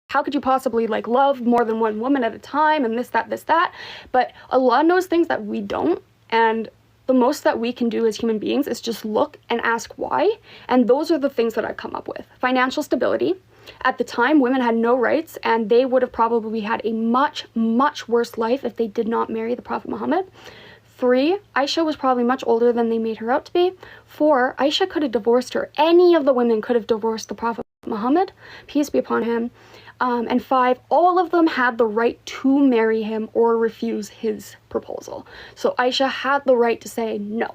how could you possibly like love more than one woman at a time and this, that. But Allah knows things that we don't, and the most that we can do as human beings is just look and ask why. And those are the things that I've come up with. Financial stability. At the time, women had no rights, and they would have probably had a much, much worse life if they did not marry the Prophet Muhammad. 3, Aisha was probably much older than they made her out to be. 4, Aisha could have divorced her. Any of the women could have divorced the Prophet Muhammad, peace be upon him. And 5, all of them had the right to marry him or refuse his proposal. So Aisha had the right to say no.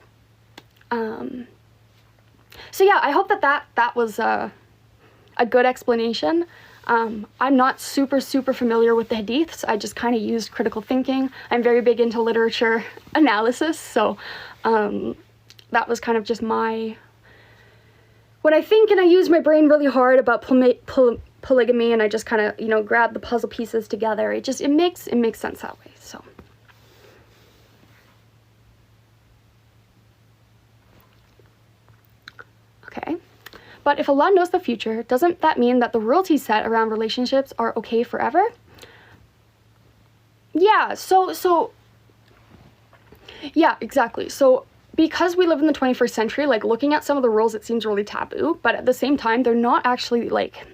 So yeah, I hope that was a good explanation. I'm not super familiar with the hadiths. I just kind of used critical thinking. I'm very big into literature analysis, so that was kind of just when I think and I use my brain really hard about polygamy, and I just kind of, you know, grab the puzzle pieces together. It makes sense that way. So okay. But if Allah knows the future, doesn't that mean that the royalty set around relationships are okay forever? Yeah, yeah, exactly. So because we live in the 21st century, like looking at some of the rules, it seems really taboo, but at the same time, they're not actually like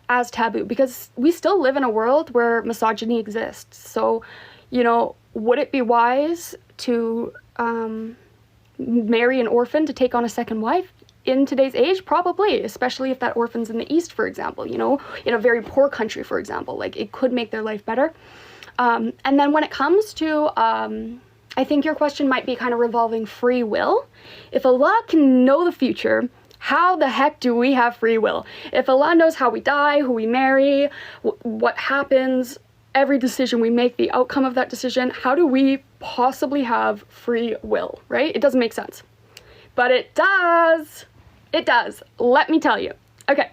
as taboo, because we still live in a world where misogyny exists. So, you know, would it be wise to marry an orphan to take on a second wife? In today's age, probably, especially if that orphan's in the East, for example, you know, in a very poor country, for example, like it could make their life better. And then when it comes to, I think your question might be kind of revolving free will. If Allah can know the future, how the heck do we have free will? If Allah knows how we die, who we marry, what happens, every decision we make, the outcome of that decision, how do we possibly have free will, right? It doesn't make sense. But it does. It does. Let me tell you. Okay.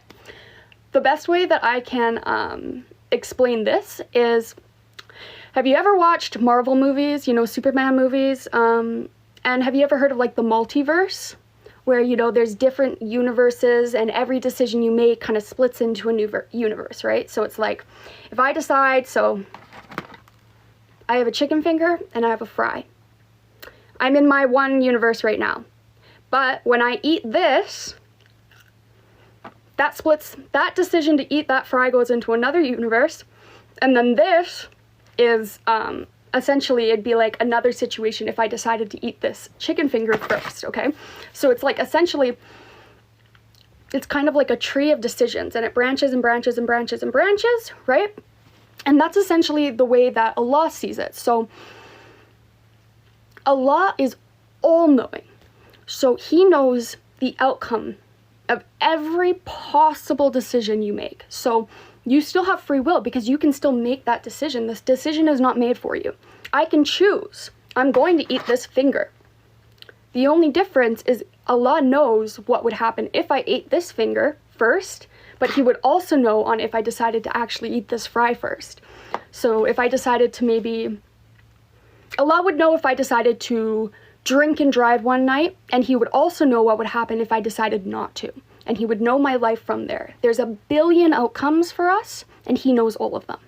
The best way that I can explain this is, have you ever watched Marvel movies, you know, Superman movies? And have you ever heard of like the multiverse? Where, you know, there's different universes and every decision you make kind of splits into a new universe, right? So it's like, if I decide, so I have a chicken finger and I have a fry. I'm in my one universe right now. But when I eat this, that splits, that decision to eat that fry goes into another universe. And then this is, essentially, it'd be like another situation if I decided to eat this chicken finger first, okay? So it's like, essentially, it's kind of like a tree of decisions, and it branches and branches and branches and branches, right? And that's essentially the way that Allah sees it. So Allah is all-knowing. So he knows the outcome of every possible decision you make. So you still have free will because you can still make that decision. This decision is not made for you. I can choose. I'm going to eat this finger. The only difference is Allah knows what would happen if I ate this finger first, but he would also know on if I decided to actually eat this fry first. So if I decided to maybe, Allah would know if I decided to drink and drive one night, and he would also know what would happen if I decided not to. And he would know my life from there. There's a billion outcomes for us, and he knows all of them.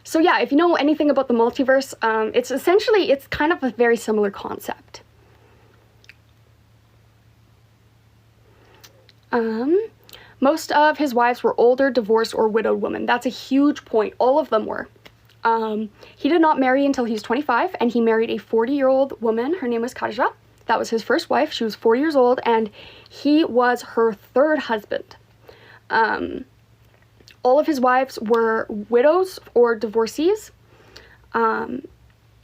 So yeah, if you know anything about the multiverse, it's kind of a very similar concept. Most of his wives were older, divorced, or widowed women. That's a huge point. All of them were. He did not marry until he was 25, and he married a 40-year-old woman. Her name was Khadija. That was his first wife. She was 4 years old, and he was her third husband. All of his wives were widows or divorcees,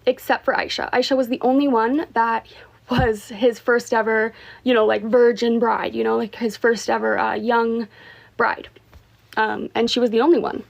except for Aisha. Aisha was the only one that was his first ever, you know, like virgin bride, you know, like his first ever young bride. And she was the only one.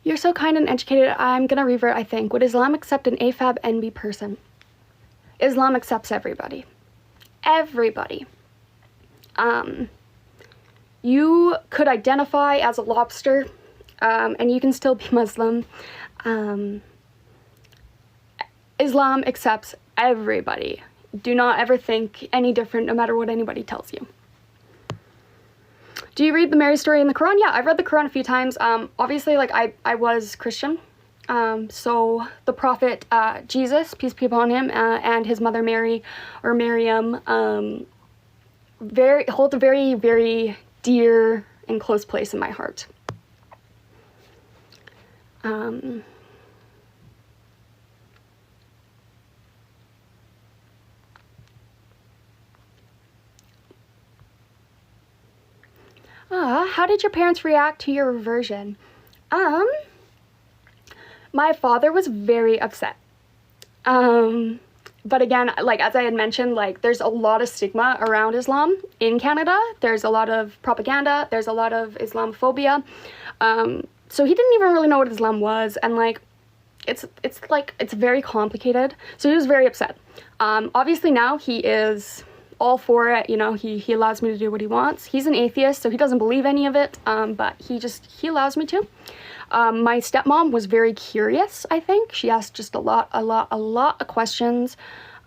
You're so kind and educated. I'm gonna revert, I think. Would Islam accept an AFAB NB person? Islam accepts everybody. Everybody. You could identify as a lobster, and you can still be Muslim. Islam accepts everybody. Do not ever think any different, no matter what anybody tells you. Do you read the Mary story in the Quran? Yeah, I've read the Quran a few times. Obviously, like, I was Christian. So the prophet Jesus, peace be upon him, and his mother Mary, or Miriam, hold a very, very dear and close place in my heart. How did your parents react to your reversion? My father was very upset. But again, like, as I had mentioned, like, there's a lot of stigma around Islam in Canada. There's a lot of propaganda. There's a lot of Islamophobia. So he didn't even really know what Islam was. And, like, it's very complicated. So he was very upset. Obviously now he is all for it. You know, he allows me to do what he wants. He's an atheist, so he doesn't believe any of it. But he allows me to. My stepmom was very curious, I think. She asked just a lot of questions.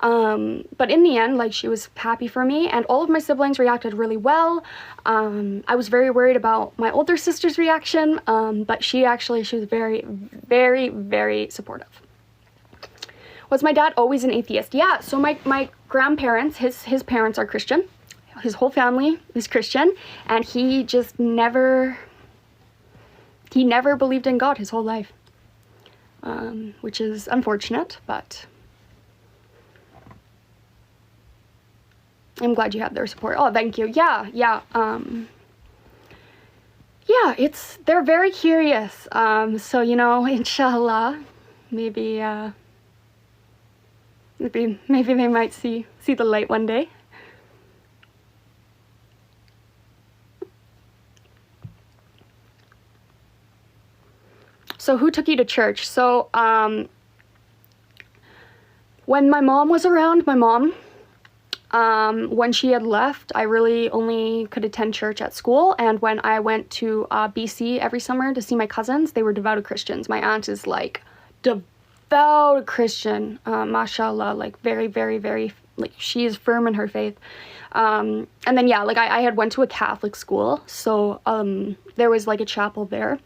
But in the end, like, she was happy for me, and all of my siblings reacted really well. I was very worried about my older sister's reaction, but she was very, very, very supportive. Was my dad always an atheist? Yeah, so my grandparents, his parents are Christian. His whole family is Christian, and he just never believed in God his whole life, which is unfortunate, but I'm glad you had their support. Oh, thank you. Yeah. They're very curious. So, you know, inshallah, maybe they might see the light one day. So who took you to church? So, when my mom was around, when she had left, I really only could attend church at school. And when I went to BC every summer to see my cousins, they were devout Christians. My aunt is, like, devout Christian, mashallah, like, very, very, very, like, she is firm in her faith. And then, yeah, like, I had went to a Catholic school, so there was, like, a chapel there.